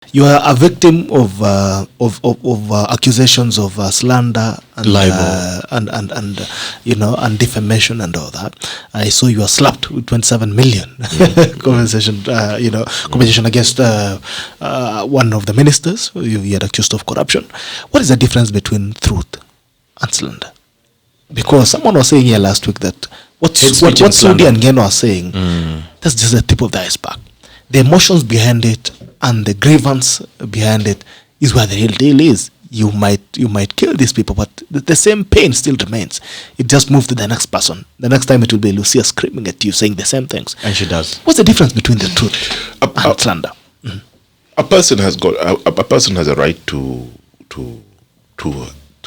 You are a victim of accusations of slander and libel and defamation and all that. I saw you are slapped with 27 million compensation against one of the ministers you had accused of corruption. What is the difference between truth and slander? Because someone was saying here last week that what Sudi and Ngeno are saying, that's just the tip of the iceberg. The emotions behind it and the grievance behind it is where the real deal is. You might kill these people, but the same pain still remains. It just moves to the next person. The next time it will be Lucia screaming at you, saying the same things. And she does. What's the difference between the truth and slander? A person has a right to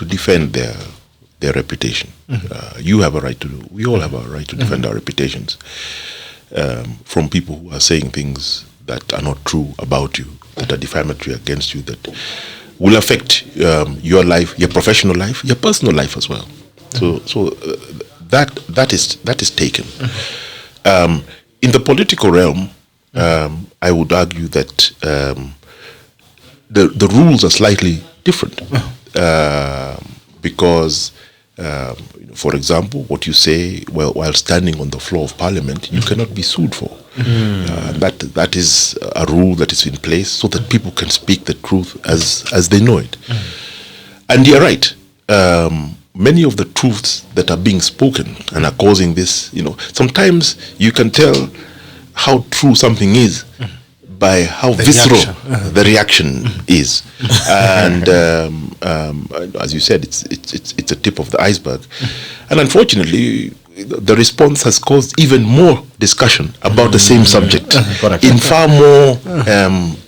defend their reputation. You have a right to do. We all have a right to defend our reputations from people who are saying things that are not true about you, that are defamatory against you, that will affect your life, your professional life, your personal life as well. So that is taken. In the political realm, I would argue that the rules are slightly different because. For example, what you say while standing on the floor of Parliament, you cannot be sued for. That is a rule that is in place so that people can speak the truth as they know it. And you're right. Many of the truths that are being spoken and are causing this, sometimes you can tell how true something is by how visceral the reaction is, and as you said, it's a tip of the iceberg, and unfortunately, the response has caused even more discussion about the same subject in far more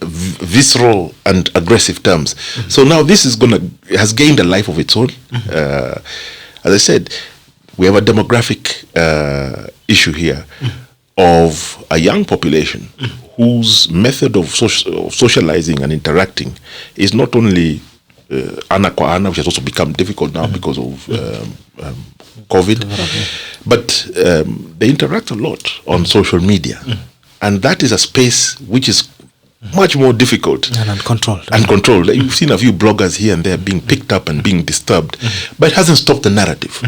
visceral and aggressive terms. So now this has gained a life of its own. As I said, we have a demographic issue here of a young population whose method of socializing and interacting is not only ana kwa ana, which has also become difficult now because of COVID, but they interact a lot on social media. And that is a space which is much more difficult and uncontrolled. You've seen a few bloggers here and there being picked up and being disturbed, but it hasn't stopped the narrative.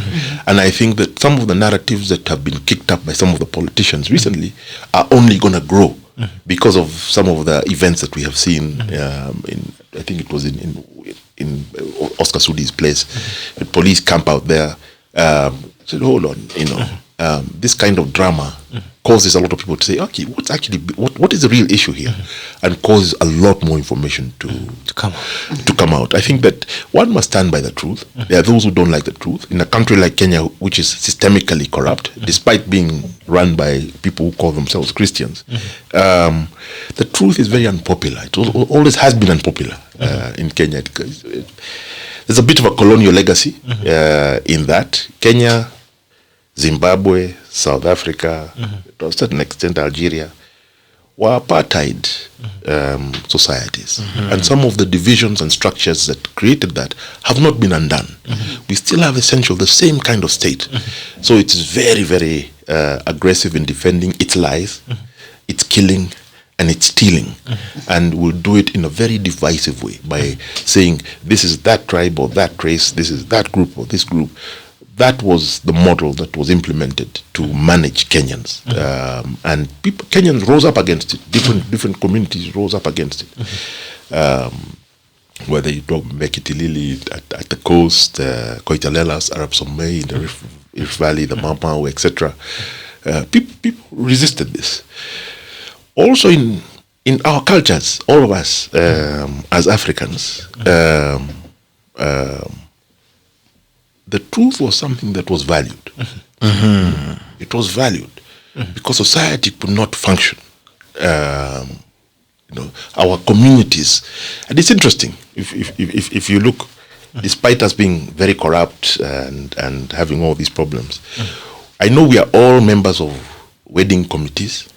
And I think that some of the narratives that have been kicked up by some of the politicians recently are only going to grow because of some of the events that we have seen. I think it was in Oscar Sudi's place. The police camp out there. Said, hold on, this kind of drama causes a lot of people to say, okay, what is the real issue here, and causes a lot more information to come out. I think that one must stand by the truth. There are those who don't like the truth. In a country like Kenya, which is systemically corrupt, despite being run by people who call themselves Christians, the truth is very unpopular. It always has been unpopular in Kenya. There's a bit of a colonial legacy in that. Kenya, Zimbabwe, South Africa, to a certain extent Algeria, were apartheid societies. And some of the divisions and structures that created that have not been undone. We still have essentially the same kind of state. So it's very, very aggressive in defending its lies, its killing, and it's stealing, and will do it in a very divisive way by saying this is that tribe or that race, this is that group or this group. That was the model that was implemented to manage Kenyans, and Kenyans rose up against it. Different communities rose up against it. Whether you talk Mekitilili at the coast, Koitalelas, Arab Somei in the Rift Valley, the Mampao, etc. People resisted this. Also in our cultures, all of us as Africans, the truth was something that was valued. It was valued because society could not function. Our communities, and it's interesting if you look, despite us being very corrupt and having all these problems, I know we are all members of wedding committees.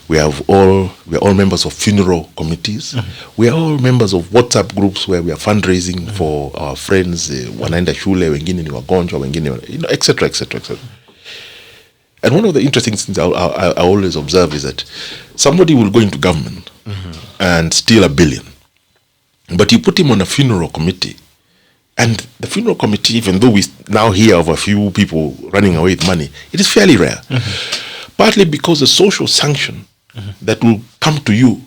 We are all members of funeral committees. We are all members of WhatsApp groups where we are fundraising for our friends. Wanaenda shule, wengine ni wagonjwa, wengine, etc., etc., etc. And one of the interesting things I always observe is that somebody will go into government and steal $1 billion. But you put him on a funeral committee, and the funeral committee, even though we now hear of a few people running away with money, it is fairly rare. Partly because the social sanction that will come to you,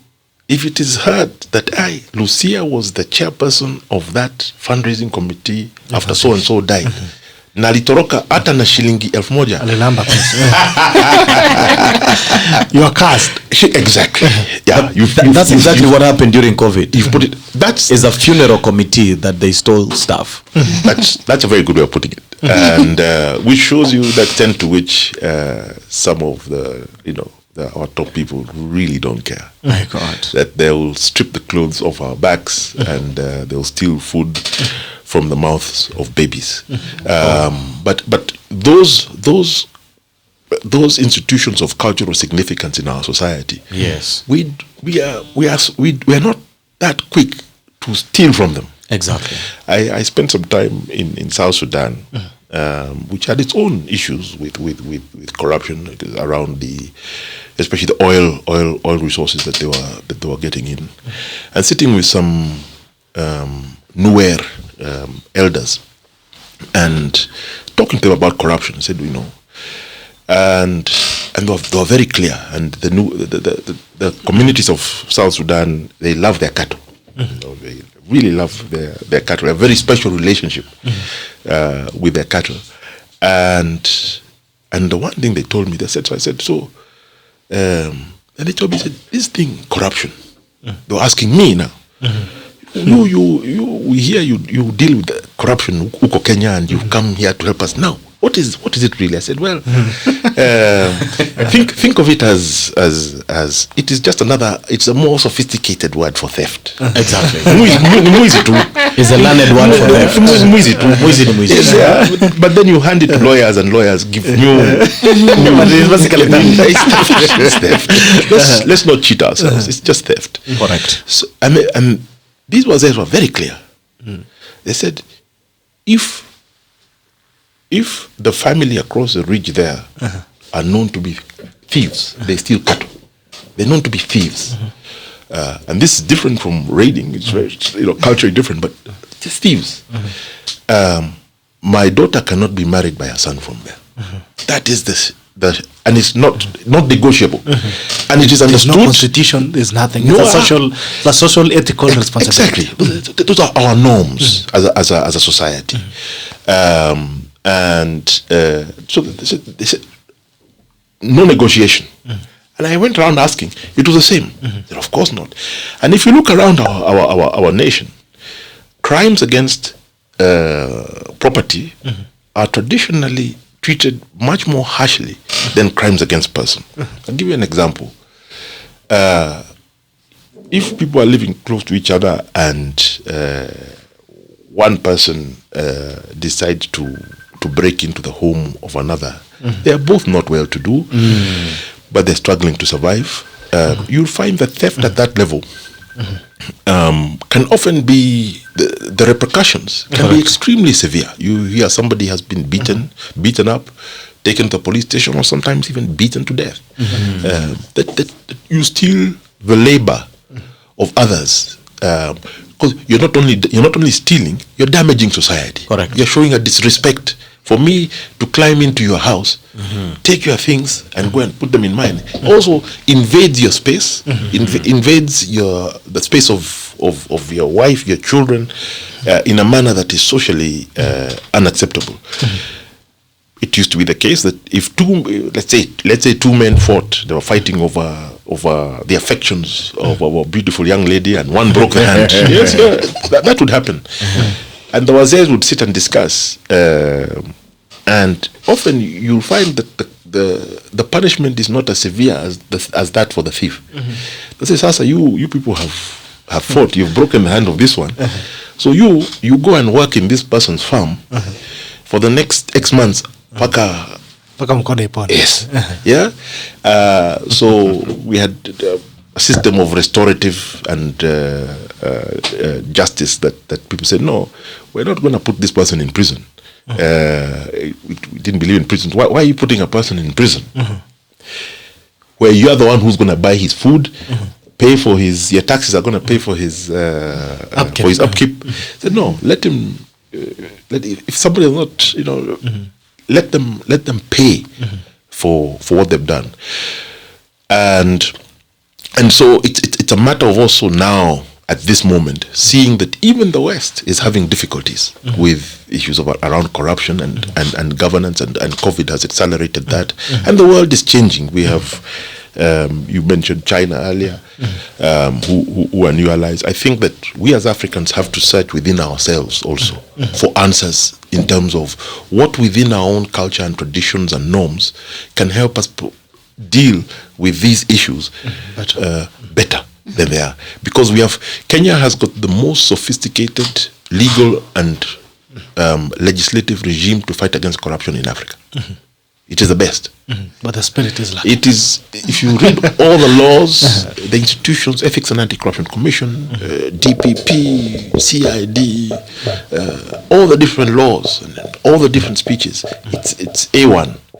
if it is heard that Lucia was the chairperson of that fundraising committee after so and so died, na alitoroka hata na shilingi 1,000 alilamba pesa. You are cast. Exactly. Yeah, that's exactly what happened during COVID. You've put it. That's is a funeral committee that they stole stuff. That's a very good way of putting it, and which shows you the extent to which some of the our top people really don't care. My God, that they will strip the clothes off our backs and they'll steal food from the mouths of babies. But those institutions of cultural significance in our society, yes, we are not that quick to steal from them. Exactly. I spent some time in South Sudan, which had its own issues with corruption around especially the oil resources that they were getting in, and sitting with some Nuer elders and talking to them about corruption. I said, and they were very clear. And the communities of South Sudan, they love their cattle. They really love their cattle. A very special relationship with their cattle. And the one thing they told me, they said, and they told me, this thing, corruption. They were asking me now. We hear you deal with the corruption uko Kenya, and you come here to help us now. What is it really? I said, well, think of it as it is just it's a more sophisticated word for theft. Exactly. Mwizi tu is a learned word for theft. Mwizi tu. Yes, yeah. But then you hand it to lawyers, and lawyers give new. It's theft. Let's not cheat ourselves. It's just theft. Correct. So, and these were very clear. They said, if the family across the ridge there are known to be thieves, they steal cattle. They're known to be thieves. And this is different from raiding. It's very, culturally different, but just thieves. My daughter cannot be married by her son from there. That is and it's not negotiable. And it is understood. There's no constitution. There's nothing. It's a social ethical responsibility. Exactly. Those are our norms as a society. So they said no negotiation. And I went around asking. It was the same. Said, of course not. And if you look around our nation, crimes against property are traditionally treated much more harshly than crimes against person. I'll give you an example. If people are living close to each other and one person decides to break into the home of another, they are both not well to do, but they're struggling to survive. You'll find that theft at that level can often be the repercussions can be extremely severe. You hear somebody has been beaten up, taken to the police station, or sometimes even beaten to death. That you steal the labor of others, because you're not only stealing, you're damaging society. Correct. You're showing a disrespect. For me to climb into your house, take your things and go and put them in mine, also invades your space, invades the space of your wife, your children, in a manner that is socially unacceptable. It used to be the case that if let's say two men fought, they were fighting over the affections of a beautiful young lady, and one broke the hand. Yes, that would happen. And the wazir would sit and discuss, and often you'll find that the punishment is not as severe as that for the thief. They say, Sasa, you people have fought, you've broken the hand of this one, so you go and work in this person's farm for the next X months. Paka mkode ipone. Yes. Yeah. So we had a system of restorative and justice that people said, no, we're not going to put this person in prison. We didn't believe in prison. Why are you putting a person in prison where you are the one who's going to buy his food, pay for his, your taxes are going to pay for his upkeep. Said no, let him. If somebody is not, let them pay for what they've done, and so it's a matter of also now at this moment seeing that even the West is having difficulties with issues around corruption and governance, and COVID has accelerated that, and the world is changing. We have. You mentioned China earlier, who are new allies. I think that we as Africans have to search within ourselves also for answers in terms of what within our own culture and traditions and norms can help us deal with these issues better than they are. Because Kenya has got the most sophisticated legal and legislative regime to fight against corruption in Africa. It is the best. But the spirit is lacking. It is, if you read all the laws, the institutions, Ethics and Anti-Corruption Commission, DPP, CID, all the different laws and all the different speeches, it's A1.